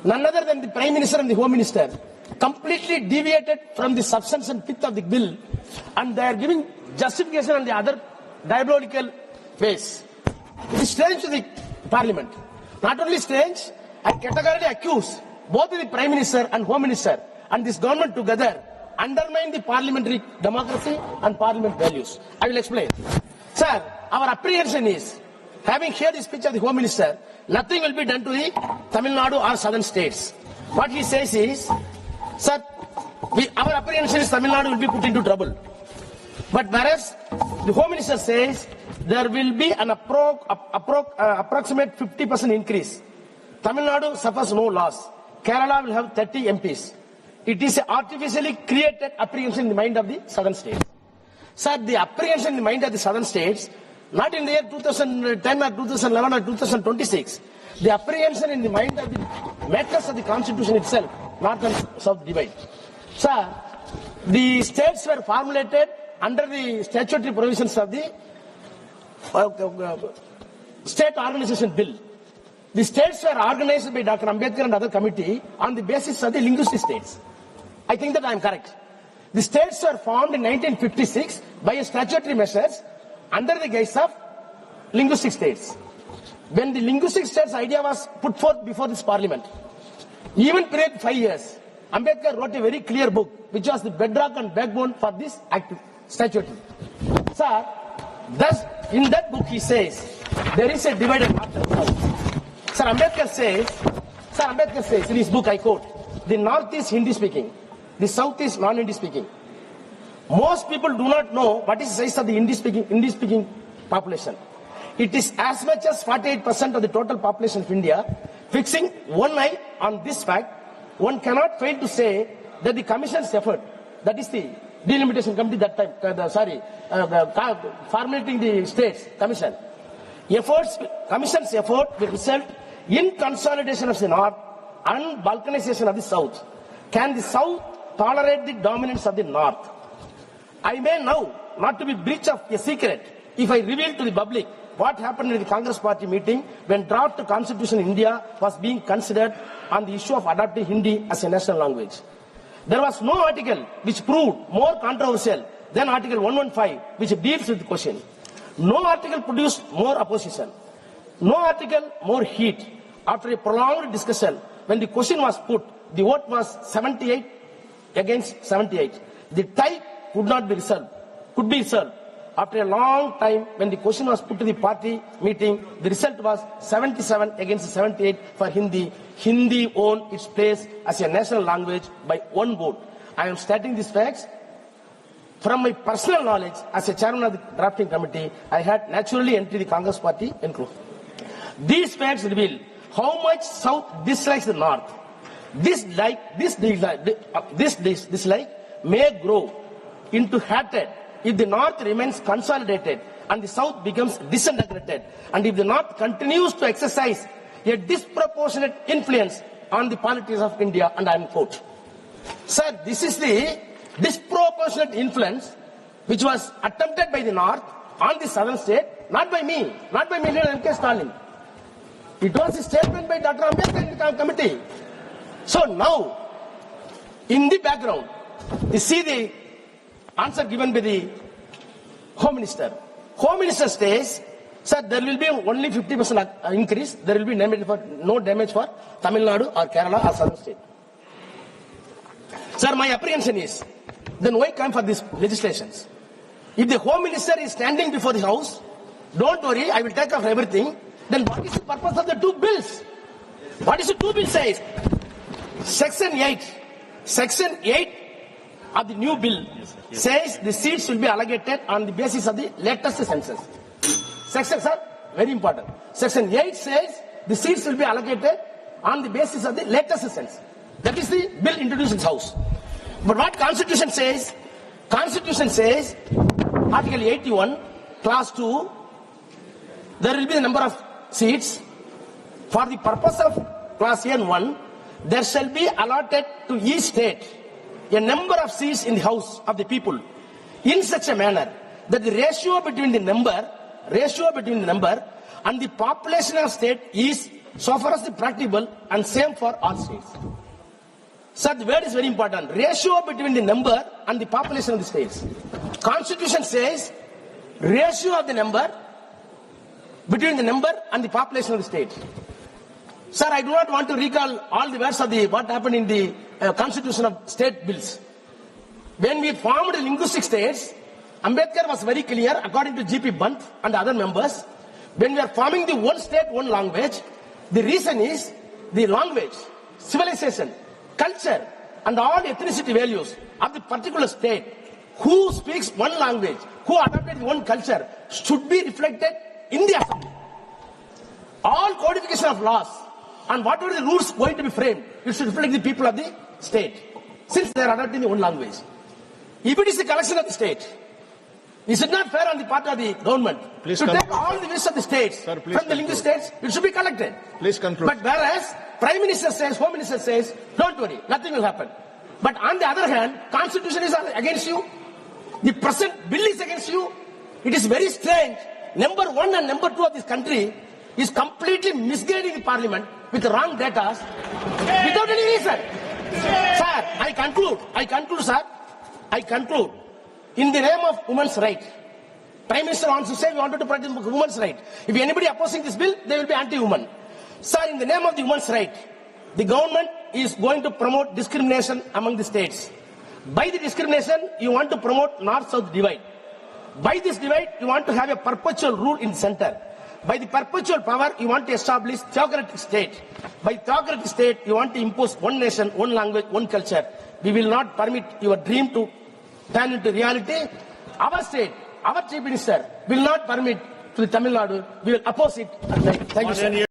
none other than the Prime Minister and the Home Minister, completely deviated from the substance and pith of the bill, and they are giving justification on the other diabolical ways. It is strange to the Parliament. Not only strange, I categorically accuse both the Prime Minister and Home Minister and this government together undermine the parliamentary democracy and parliament values. I will explain. Sir, our apprehension is, having heard the speech of the Home Minister, nothing will be done to the Tamil Nadu or southern states. What he says is, sir, our apprehension is Tamil Nadu will be put into trouble. But whereas the Home Minister says there will be an approximate 50% increase. Tamil Nadu suffers no loss. Kerala will have 30 MPs. It is an artificially created apprehension in the mind of the southern states. Sir, the apprehension in the mind of the southern states, not in the year 2010 or 2011 or 2026, the apprehension in the mind of the makers of the constitution itself, north and south divide. Sir, the states were formulated under the statutory provisions of the State Organization Bill. The states were organized by Dr. Ambedkar and other committee on the basis of the linguistic states. I think that I am correct. The states were formed in 1956 by statutory measures under the guise of linguistic states. When the linguistic states idea was put forth before this parliament, even period 5 years, Ambedkar wrote a very clear book, which was the bedrock and backbone for this statutory. Sir, thus in that book he says there is a divided north and south. Sir, Ambedkar says in his book, I quote, the north is Hindi speaking, the south is non-Hindi speaking. Most people do not know what is the size of the Hindi speaking population. It is as much as 48% of the total population of India. Fixing one eye on this fact, one cannot fail to say that the Commission's effort, that is the Delimitation Committee that time, formulating the states, Commission's effort will result in consolidation of the north and balkanization of the south. Can the south tolerate the dominance of the north? I may now not to be breach of a secret if I reveal to the public what happened in the Congress party meeting when draft constitution in India was being considered on the issue of adopting Hindi as a national language. There was no article which proved more controversial than Article 115, which deals with the question. No article produced more opposition. No article more heat. After a prolonged discussion, when the question was put, the vote was 78 against 78. The tie could be resolved. After a long time, when the question was put to the party meeting, the result was 77 against 78 for Hindi. Hindi owned its place as a national language by one vote. I am stating these facts from my personal knowledge as a chairman of the drafting committee. I had naturally entered the Congress party include. These facts reveal how much South dislikes the North. This dislike may grow into hatred if the North remains consolidated and the South becomes disintegrated, and if the North continues to exercise a disproportionate influence on the politics of India, and I am quote. Sir, this is the disproportionate influence which was attempted by the North on the southern state, not by me, Leader M.K. Stalin. It was a statement by Dr. Ambedkar in the committee. So now, in the background, you see the answer given by the Home Minister. Home Minister says, sir, there will be only 50% increase. There will be no damage for Tamil Nadu or Kerala or southern state. Sir, my apprehension is, then why come for these legislations? If the Home Minister is standing before the House, don't worry, I will take off everything. Then what is the purpose of the two bills? What is the two bills says? Section 8 of the new bill says the seats will be allocated on the basis of the latest census. Section, sir, very important. Section 8 says the seats will be allocated on the basis of the latest census. That is the bill introduced in the House. But what Constitution says? Constitution says, Article 81, Clause 2, there will be the number of seats. For the purpose of Clause A1, there shall be allotted to each state a number of seats in the House of the people in such a manner that the ratio between the number and the population of state is so far as the practicable and same for all states. Sir, the word is very important. Ratio between the number and the population of the states. Constitution says ratio of the number between the number and the population of the state. Sir, I do not want to recall all the words of what happened in the constitution of state bills. When we formed the linguistic states, Ambedkar was very clear, according to G.P. Bunt and other members, when we are forming the one state, one language, the reason is the language, civilization, culture, and all ethnicity values of the particular state, who speaks one language, who adopted one culture, should be reflected in the assembly. All codification of laws and whatever the rules going to be framed, it should reflect the people of the state, since they are adopting the one language. If it is the collection of the state, is it not fair on the part of the government to take all the wishes of the states from the linguistic states? It should be collected. Please conclude. But whereas Prime Minister says, Home Minister says, don't worry, nothing will happen. But on the other hand, Constitution is against you. The present bill is against you. It is very strange. Number 1 and number 2 of this country is completely misguiding the Parliament with wrong data without any reason. Sir, I conclude, sir. I conclude. In the name of women's right, Prime Minister wants to say we wanted to protect women's right. If anybody opposing this bill, they will be anti-woman. Sir, in the name of the women's right, the government is going to promote discrimination among the states. By the discrimination, you want to promote north-south divide. By this divide, you want to have a perpetual rule in center. By the perpetual power, you want to establish theocratic state. By theocratic state, you want to impose one nation, one language, one culture. We will not permit your dream to turn into reality. Our state, our Chief Minister will not permit to the Tamil Nadu. We will oppose it. Thank you, sir.